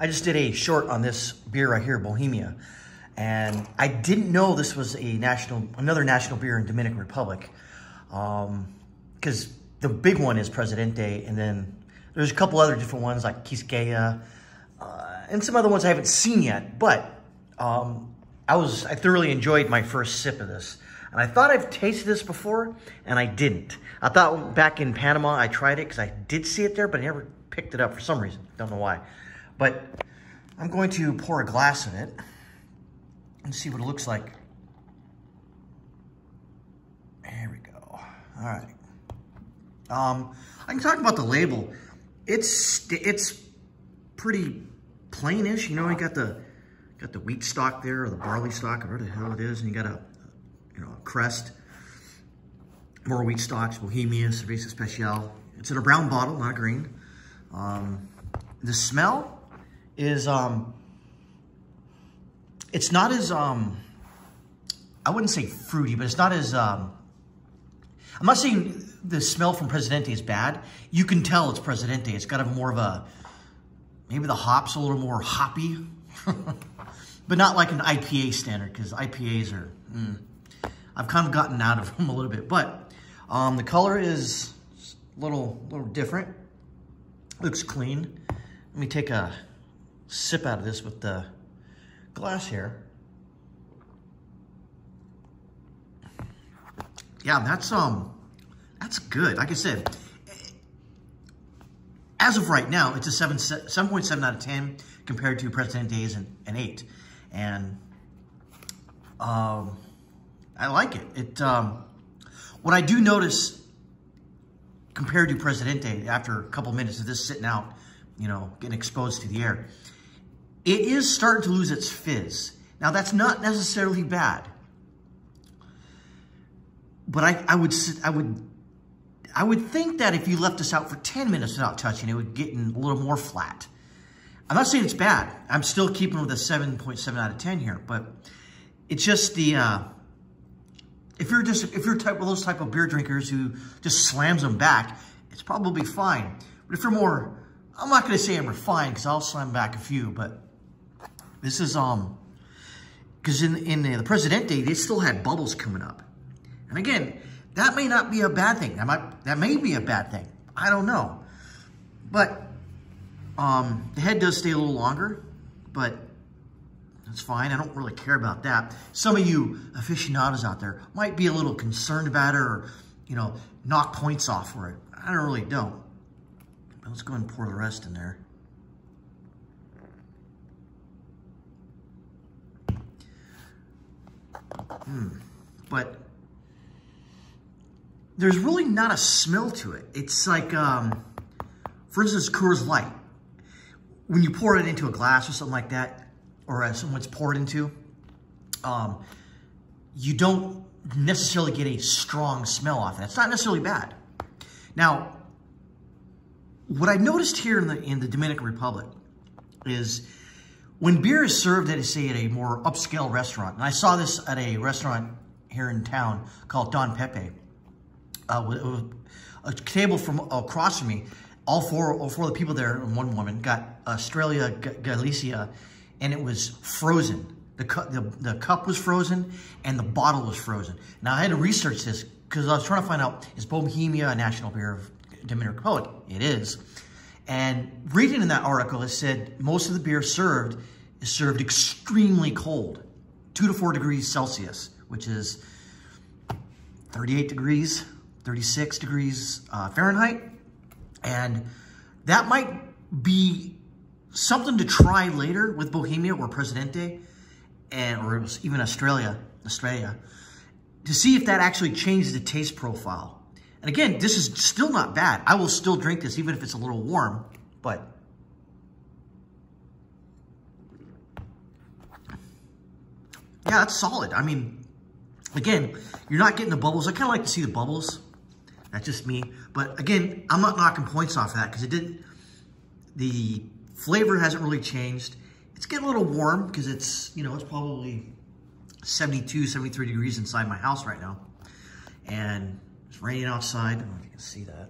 I just did a short on this beer right here, Bohemia. And I didn't know this was another national beer in Dominican Republic. Because the big one is Presidente, and then there's a couple other different ones like Quisqueya, and some other ones I haven't seen yet. But I thoroughly enjoyed my first sip of this. And I thought I've tasted this before, and I didn't. I thought back in Panama I tried it because I did see it there, but I never picked it up for some reason. Don't know why. But I'm going to pour a glass of it and see what it looks like. There we go. All right. I can talk about the label. It's pretty plainish. You know, you got the wheat stalk there, or the barley stalk, or whatever the hell it is, and you got a crest. More wheat stalks, Bohemia, Cerveza Especial. It's in a brown bottle, not green. The smell is, it's not as, I wouldn't say fruity, but it's not as, I'm not saying the smell from Presidente is bad. You can tell it's Presidente. It's got a more of a, maybe the hops a little more hoppy, but not like an IPA standard, because IPAs are, I've kind of gotten out of them a little bit. But the color is a little different. Looks clean. Let me take a sip out of this with the glass here. Yeah, that's good. Like I said, as of right now, it's a 7.7 out of 10 compared to Presidente's an 8. And I like it. What I do notice compared to Presidente, after a couple minutes of this sitting out, getting exposed to the air, it is starting to lose its fizz. Now, that's not necessarily bad, but I would think that if you left this out for 10 minutes without touching, it would get in a little more flat. I'm not saying it's bad. I'm still keeping with a 7.7 out of 10 here, but it's just the, if you're one of those type of beer drinkers who just slams them back, it's probably fine. But if you're more, I'm not going to say I'm refined because I'll slam back a few, but this is, because in the Presidente, they still had bubbles coming up. And again, that may not be a bad thing. That may be a bad thing. I don't know. But the head does stay a little longer, but that's fine. I don't really care about that. Some of you aficionados out there might be a little concerned about it, or, knock points off for it. I really don't. But let's go ahead and pour the rest in there. But there's really not a smell to it. It's like, for instance, Coors Light. When you pour it into a glass or something like that, or as someone's poured into, you don't necessarily get a strong smell off it. It's not necessarily bad. Now, what I noticed here in the Dominican Republic is when beer is served at, say, at a more upscale restaurant, and I saw this at a restaurant here in town called Don Pepe, with a table from across from me, all four of the people there and one woman got Estrella Galicia, and it was frozen. The cup was frozen and the bottle was frozen. Now, I had to research this because I was trying to find out, is Bohemia a national beer of Dominican Republic? It is. And reading in that article, it said most of the beer served is served extremely cold, 2 to 4 degrees Celsius, which is 38 degrees, 36 degrees Fahrenheit. And that might be something to try later with Bohemia or Presidente, or even Australia, to see if that actually changes the taste profile. And again, this is still not bad. I will still drink this even if it's a little warm, but yeah, it's solid. I mean, again, you're not getting the bubbles. I kind of like to see the bubbles. That's just me. But again, I'm not knocking points off that because the flavor hasn't really changed. It's getting a little warm because it's, it's probably 72, 73 degrees inside my house right now. And it's raining outside. I don't know if you can see that.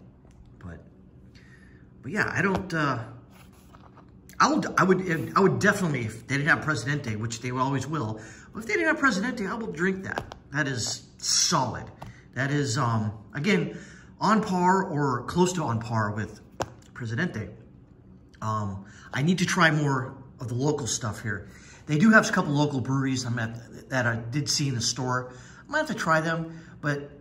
But yeah, I would definitely, if they didn't have Presidente, which they always will, but if they didn't have Presidente, I will drink that. That is solid. That is, again, on par or close to on par with Presidente. I need to try more of the local stuff here. They do have a couple local breweries that I did see in the store. I might have to try them, but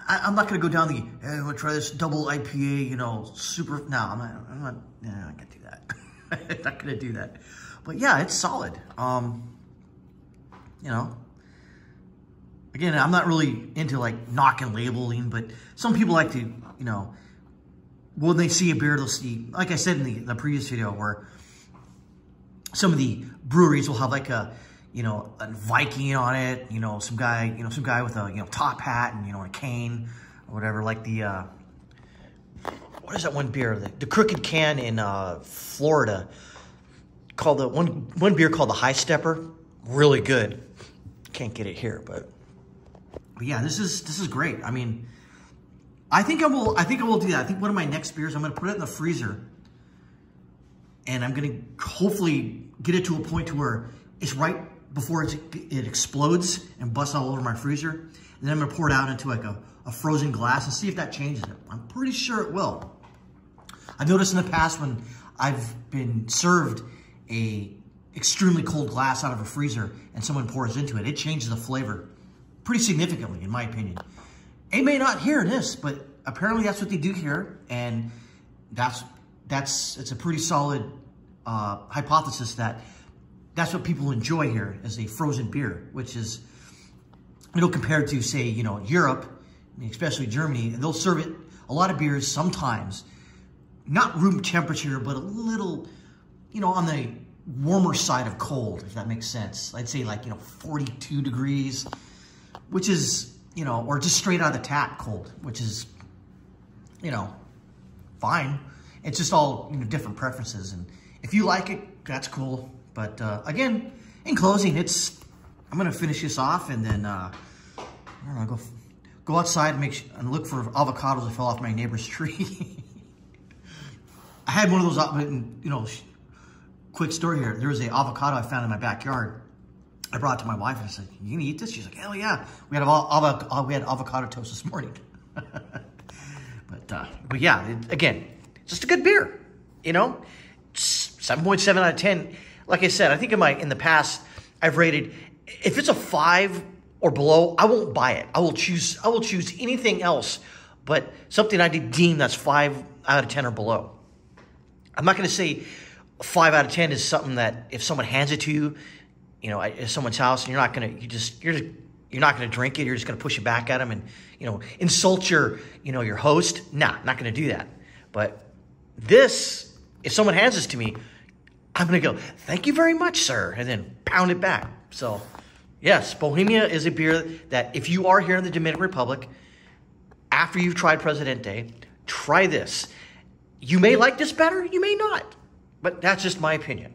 I'm not going to go down the, hey, I'm going to try this double IPA, you know, super, no, I'm not going to do that. I'm not going to do that. But yeah, it's solid. You know, again, I'm not really into like knocking labeling, but some people like to, you know, when they see a beer, they'll see, like I said in the previous video, where some of the breweries will have like a, you know, a Viking on it, you know, some guy with a, you know, top hat and, you know, a cane or whatever, like the, what is that one beer? The Crooked Can in Florida, called the one beer called the High Stepper. Really good. Can't get it here, but yeah, this is great. I mean, I think I will do that. I think one of my next beers, I'm gonna put it in the freezer, and I'm gonna hopefully get it to a point to where it's right before it explodes and busts all over my freezer. And then I'm gonna pour it out into like a frozen glass and see if that changes it. I'm pretty sure it will. I've noticed in the past when I've been served a extremely cold glass out of a freezer and someone pours into it, it changes the flavor pretty significantly, in my opinion. It may not hear this, but apparently that's what they do here, and it's a pretty solid hypothesis that that's what people enjoy here as a frozen beer, which is, you know, compared to, say, you know, Europe, especially Germany, they'll serve it, a lot of beers sometimes, not room temperature, but a little, you know, on the warmer side of cold, if that makes sense. I'd say like, you know, 42 degrees, which is, you know, or just straight out of the tap cold, which is, you know, fine. It's just all, you know, different preferences. And if you like it, that's cool. But again, in closing, I'm going to finish this off and then, I don't know, go outside and look for avocados that fell off my neighbor's tree. I had one of those, you know, quick story here. There was an avocado I found in my backyard. I brought it to my wife and I said, "You gonna eat this?" She's like, "Hell yeah. We had avocado toast this morning." But yeah, again, just a good beer, you know, 7.7 out of 10. Like I said, I think in the past, I've rated, if it's a 5 or below, I won't buy it. I will choose anything else, but something I deem that's 5 out of 10 or below. I'm not going to say 5 out of 10 is something that if someone hands it to you, you know, at someone's house, and you're not going to drink it. You're just going to push it back at them and, you know, insult your host. Nah, not going to do that. But this, if someone hands this to me, I'm going to go, "Thank you very much, sir," and then pound it back. So, yes, Bohemia is a beer that if you are here in the Dominican Republic, after you've tried Presidente, try this. You may like this better, you may not, but that's just my opinion.